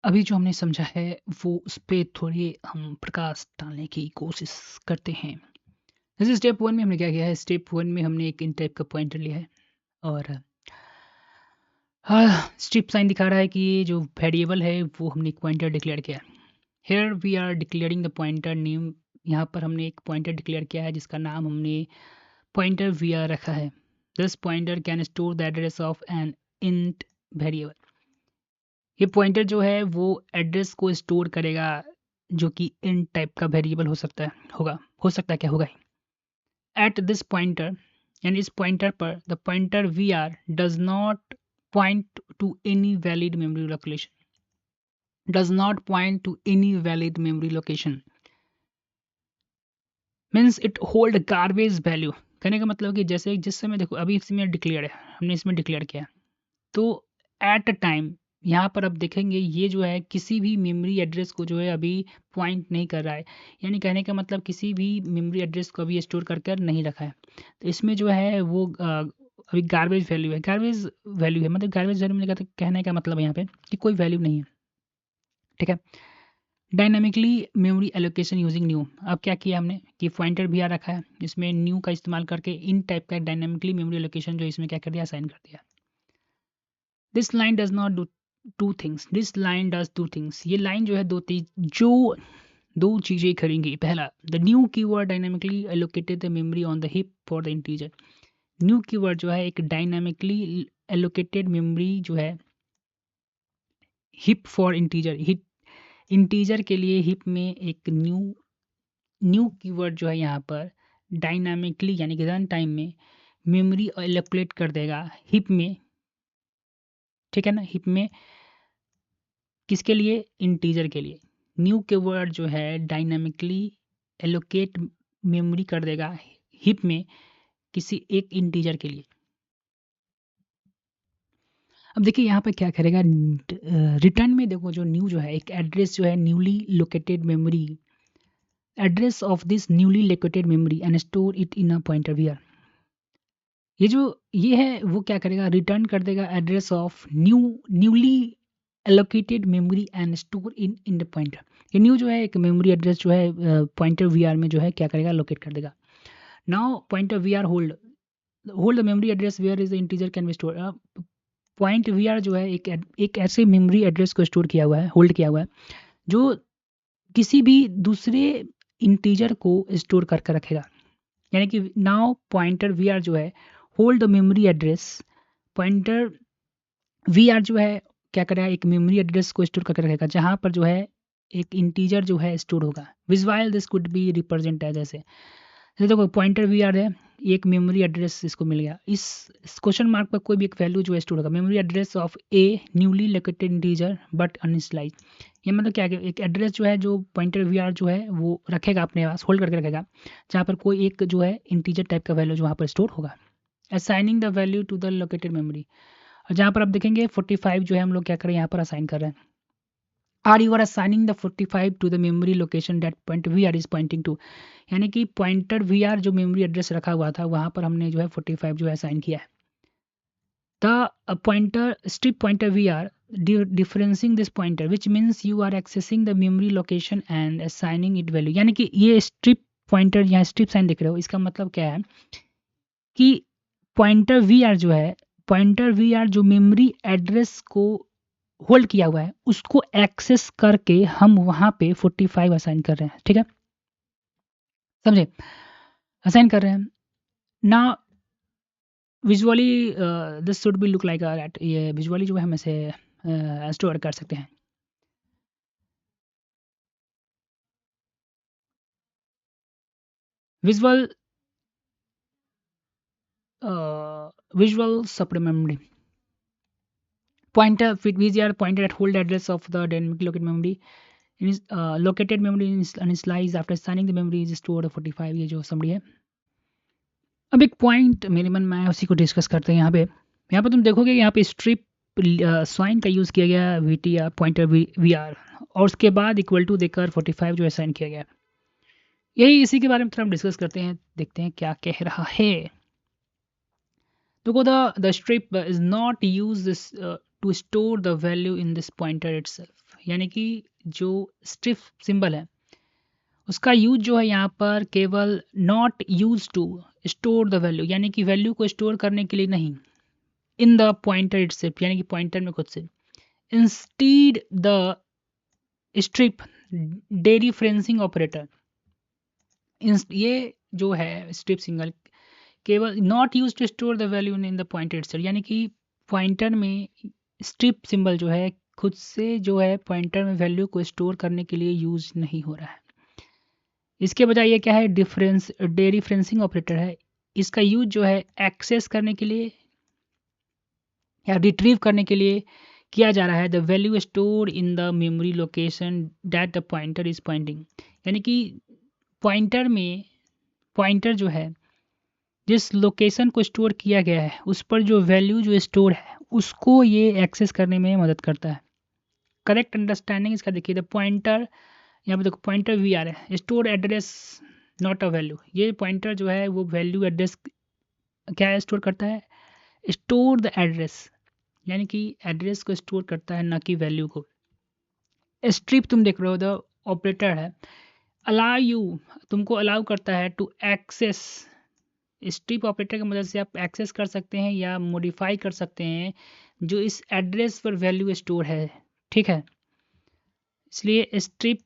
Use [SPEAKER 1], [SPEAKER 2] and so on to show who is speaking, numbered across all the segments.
[SPEAKER 1] अभी जो हमने समझा है वो उस पे थोड़ी हम प्रकाश डालने की कोशिश करते हैं। जैसे स्टेप 1 में हमने क्या किया है, स्टेप 1 में हमने एक इन टाइप का पॉइंटर लिया है और स्ट्रिप साइन दिखा रहा है कि ये जो वेरिएबल है वो हमने एक पॉइंटर डिक्लेयर किया है। Here we are declaring the pointer name. यहाँ पर हमने एक पॉइंटर डिक्लेयर किया है जिसका नाम हमने पॉइंटर वी आर रखा है। This pointer can store the address of an int variable. ये पॉइंटर जो है वो एड्रेस को स्टोर करेगा जो कि इंट टाइप का वेरिएबल हो सकता है, क्या होगा एट दिस पॉइंटर। यानी इस पॉइंटर पर the pointer we R does not point to any valid memory location. Does not point to any valid memory location means it hold garbage value. कहने का मतलब कि जैसे जिस समय देखो अभी इसमें डिक्लेयर है, हमने इसमें डिक्लेयर किया तो एट अ टाइम यहाँ पर अब देखेंगे ये जो है किसी भी मेमोरी एड्रेस को जो है अभी पॉइंट नहीं कर रहा है। यानी कहने का मतलब किसी भी मेमोरी एड्रेस को अभी स्टोर कर कर नहीं रखा है। तो इसमें जो है वो अभी गार्बेज वैल्यू है, मतलब गार्बेज वैल्यू में कहने का मतलब यहाँ पे कि कोई वैल्यू नहीं है। ठीक है। Dynamically memory allocation using new. अब क्या किया हमने कि पॉइंटर भी आ रखा है, इसमें न्यू का इस्तेमाल करके इन टाइप का डायनामिकली मेमोरी एलोकेशन जो इसमें क्या कर दिया, असाइन कर दिया। This line does not do two things. This line does two things. ये लाइन जो है दो चीज़ें करेंगी। पहला, the new keyword dynamically allocated the memory on the hip for the integer. New keyword जो है एक डायनामिकली एलोकेटेड मेमोरी जो है हिप फॉर इंटीजर, इंटीजर के लिए हिप में एक न्यू कीवर्ड जो है यहाँ पर डायनामिकली यानी कि रन टाइम में मेमोरी एलोकेट कर देगा हिप में। ठीक है ना, हिप में किसके लिए, इंटीजर के लिए। न्यू कीवर्ड जो है डायनामिकली एलोकेट मेमोरी कर देगा हिप में किसी एक इंटीजर के लिए। अब देखिए यहाँ पे क्या करेगा, रिटर्न में देखो जो न्यू जो है एक एड्रेस जो है newly located memory, address of this newly located memory and store it in a pointer wear. ये है वो क्या करेगा, रिटर्न कर देगा address of newly allocated memory and store in the pointer. ये न्यू जो है एक मेमोरी एड्रेस जो है पॉइंटर वीआर में जो है क्या करेगा, लोकेट कर देगा। Now pointer VR hold the memory address where is the integer can be store. Point VR जो है एक ऐसे मेमोरी एड्रेस को स्टोर किया हुआ है, होल्ड किया हुआ है जो किसी भी दूसरे इंटीजर को स्टोर करके रखेगा। यानी कि नाउ पॉइंटर वीआर जो है hold the memory address. Pointer VR जो है क्या करेगा, एक मेमोरी एड्रेस को स्टोर करके रखेगा जहां पर जो है एक इंटीजर जो है स्टोर होगा। Visual this could be represent as ऐसे देखो पॉइंटर वीआर है, एक मेमोरी एड्रेस इसको मिल गया। इस क्वेश्चन मार्क पर कोई भी एक वैल्यू जो है स्टोर होगा। Memory address of a newly located integer but uninitialise. ये मतलब क्या है, एक एड्रेस जो है जो पॉइंटर वीआर जो है वो रखेगा अपने पास, होल्ड करके रखेगा जहाँ पर कोई एक जो है इंटीजर टाइप का वैल्यू जो वहाँ पर स्टोर होगा। Assigning the value to the located memory. और जहाँ पर आप देखेंगे 45 जो है हम लोग क्या करें यहाँ पर असाइन कर रहे हैं। Are you are assigning the 45 to the memory location that point V R is pointing to. यानी कि पॉइंटर वी आर जो मेमोरी एड्रेस रखा हुआ था वहाँ पर हमने जो है 45 जो है असाइन किया है। The pointer strip pointer we are differencing this pointer which means you are accessing the memory location and assigning it value. यानी कि ये स्ट्रिप पॉइंटर यहाँ स्ट्रिप साइन दिख रहे हो, इसका मतलब क्या है कि पॉइंटर वी आर जो है, पॉइंटर वी आर जो मेमोरी एड्रेस को होल्ड किया हुआ है उसको एक्सेस करके हम वहां पे 45 असाइन कर रहे हैं। ठीक है, समझे, असाइन कर रहे हैं ना। Visually this should be look like that. ये विजुअली जो है हम इसे स्टोर कर सकते हैं। Visual visual supplementary pointer with VGR pointed at hold address of the dynamic located memory in is located memory initialized after assigning the memory is stored 45। ये जो समरी है। अब एक पॉइंट मेरे मन में आया उसी को डिस्कस करते हैं। यहाँ पे तुम देखोगे यहाँ पे स्ट्रिप साइन का यूज़ किया गया VT या पॉइंटर VR और उसके बाद इक्वल टू देकर 45 जो असाइन किया गया। यही इसी के बारे में थोड़ा हम डिस्कस करते हैं, देखते हैं क्या कह रहा है। देखो the strip is not use this to store the value in this pointer itself. यानी कि जो स्ट्रिप सिंबल है उसका यूज जो है यहाँ पर केवल not use to store the value, यानी कि वैल्यू को स्टोर करने के लिए नहीं, इन द पॉइंटर इटसेल्फ, यानी कि पॉइंटर में खुद से, instead the strip dereferencing operator, ये जो है स्ट्रिप सिंगल केवल not use to store the value in the pointer itself, यानी कि पॉइंटर में स्ट्रिप सिंबल जो है खुद से जो है पॉइंटर में वैल्यू को स्टोर करने के लिए यूज नहीं हो रहा है। इसके बजाय ये क्या है, डेरिफरेंसिंग ऑपरेटर है। इसका यूज जो है एक्सेस करने के लिए या रिट्रीव करने के लिए किया जा रहा है। The value store in the memory location that the pointer is Poynting, यानी कि पॉइंटर जो है जिस लोकेशन को स्टोर किया गया है उस पर जो वैल्यू जो स्टोर है उसको ये एक्सेस करने में मदद करता है। करेक्ट अंडरस्टैंडिंग इसका देखिए, द पॉइंटर, यहाँ पे देखो पॉइंटर वी आर है, store address not a value, ये पॉइंटर जो है वो वैल्यू एड्रेस क्या स्टोर करता है, स्टोर द एड्रेस, यानी कि एड्रेस को स्टोर करता है ना कि वैल्यू को। स्ट्रिप तुम देख रहे हो द ऑपरेटर है, अलाउ यू, तुमको अलाउ करता है टू एक्सेस, स्ट्रिप ऑपरेटर की मदद से आप एक्सेस कर सकते हैं या मॉडिफाई कर सकते हैं जो इस एड्रेस पर वैल्यू स्टोर है, ठीक है। इसलिए strip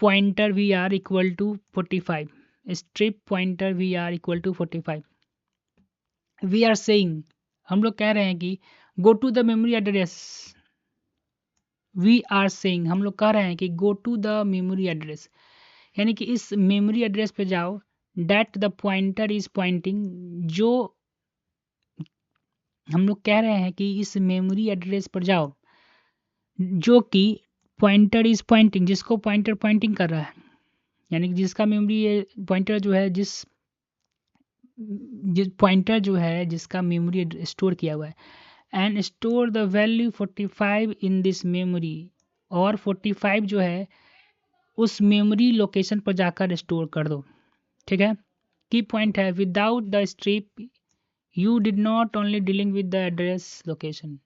[SPEAKER 1] pointer we R equal to 45, strip pointer we R equal to 45, we are saying, हम लोग कह रहे हैं कि go to the memory address, we are saying, हम लोग कह रहे हैं कि go to the memory address, यानी कि इस मेमोरी एड्रेस पे जाओ that the pointer is pointing, जो हम लोग कह रहे हैं कि इस मेमोरी एड्रेस पर जाओ जो कि पॉइंटर इज पॉइंटिंग, जिसको पॉइंटर पॉइंटिंग कर रहा है, यानी कि जिसका मेमोरी पॉइंटर जो है जिस पॉइंटर जो है जिसका मेमोरी स्टोर किया हुआ है, and store the value 45 in this memory, और 45 जो है उस मेमोरी लोकेशन पर जाकर स्टोर कर दो, ठीक है। की पॉइंट है without the strip you did not only dealing with the address location,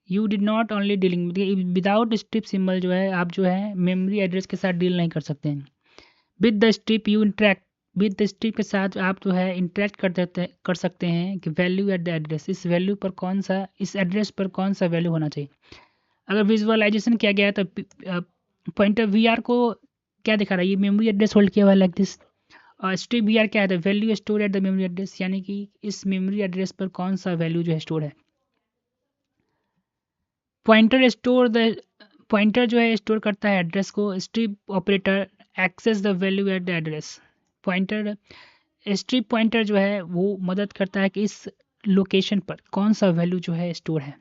[SPEAKER 1] you did not only dealing without strip symbol जो है आप जो है मेमोरी एड्रेस के साथ डील नहीं कर सकते हैं। With the strip you interact, with the strip के साथ आप जो है इंटरेक्ट कर सकते हैं कि वैल्यू एट द एड्रेस, इस वैल्यू पर कौन सा, इस एड्रेस पर कौन सा वैल्यू होना चाहिए। अगर विजुअलाइजेशन किया गया है तो पॉइंटर वी आर को क्या दिखा रहा है, ये मेमोरी एड्रेस होल्ड किया हुआ है लाइक दिस, और स्ट्रिप वी आर क्या है, value store at the memory address, यानी कि इस मेमोरी एड्रेस पर कौन सा वैल्यू जो है स्टोर है। पॉइंटर जो है स्टोर करता है एड्रेस को, strip operator access the value at the address, pointer strip pointer जो है वो मदद करता है कि इस लोकेशन पर कौन सा वैल्यू जो है स्टोर है।